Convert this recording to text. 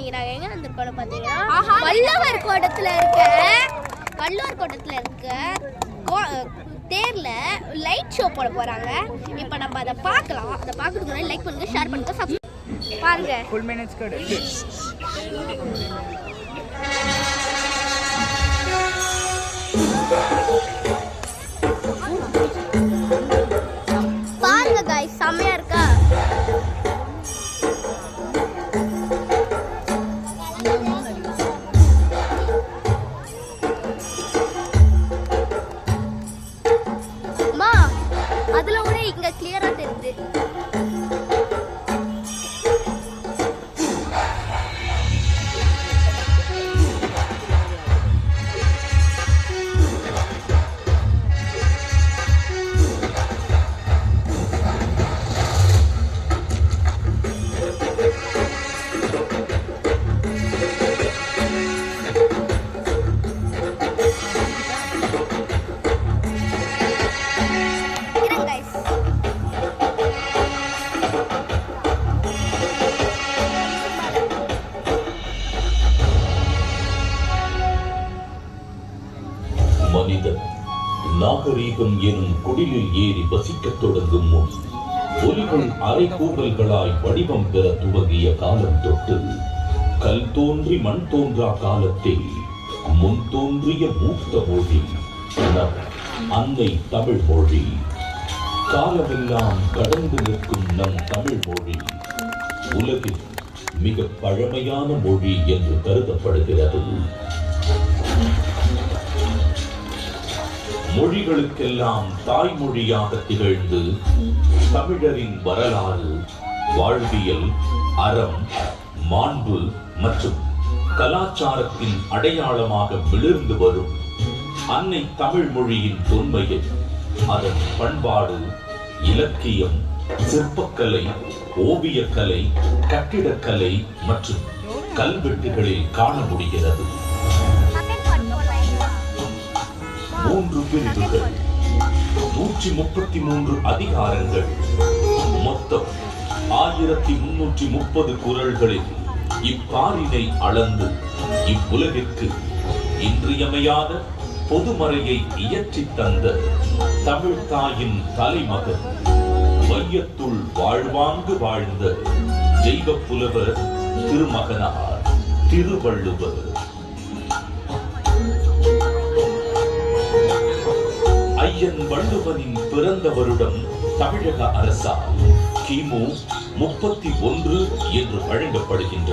இன்னைக்கு நாங்கள் எங்கே வந்திருக்கோம்னு பார்த்தீங்கன்னா வள்ளுவர் கோட்டத்தில் இருக்க தேர்ல லைட் ஷோ போட போறாங்க. இப்போ நம்ம அதை பார்க்கலாம். அதை பார்க்கறதுக்கு லைக் பண்ணுங்க, ஷேர் பண்ணுங்க, சப்ஸ்கிரைப் பாருங்க. ஃபுல் மினிட்ஸ் கோட் பாருங்க गाइस, செமையா இருக்கா? மா அதுல கூட இங்க கிளியரா தெரியுது. மனிதன் நாகரீகம் எனும் குடிலில் ஏறி வசிக்கத் தொடங்கும் முன் ஒலிகள் அரைக்கூவல்களாய் வடிவம் பெற துவங்கிய காலம் தொட்டு கல் தோன்றி மண் தோன்றா காலத்தில் முன் தோன்றிய மூத்த மொழி நம் அன்னை தமிழ் மொழி. காலமெல்லாம் கடந்து நிற்கும் நம் தமிழ் மொழி உலகில் மிக பழமையான மொழி என்று கருதப்படுகிறது. மொழிகளுக்கெல்லாம் தாய்மொழியாக திகழ்ந்து தமிழரின் வரலாறு, வாழ்வியல், அறம், மாண்பு மற்றும் கலாச்சாரத்தின் அடையாளமாக விளிர்ந்து வரும் அன்னை தமிழ் மொழியின் தொன்மையை அதன் பண்பாடு, இலக்கியம், சிற்பக்கலை, ஓவியக்கலை, கட்டிடக்கலை மற்றும் கல்வெட்டுகளில் காண முடிகிறது. 3 பிரிவுகள், 133 அதிகாரங்கள், மொத்தம் 1330 குறள்களில் இப்பாரினை அளந்து இவ்வுலகிற்கு இன்றியமையாத பொதுமறையை இயற்றி தந்த தமிழ் தாயின் தலைமகன், வையத்துள் வாழ்வாங்கு வாழ்ந்த தெய்வ புலவர் திருமகனார் திருவள்ளுவர். ஐயன் வள்ளுவனின் பிறந்த வருடம் தமிழக அரசால் கிமு 31 என்று வழங்கப்படுகின்றது.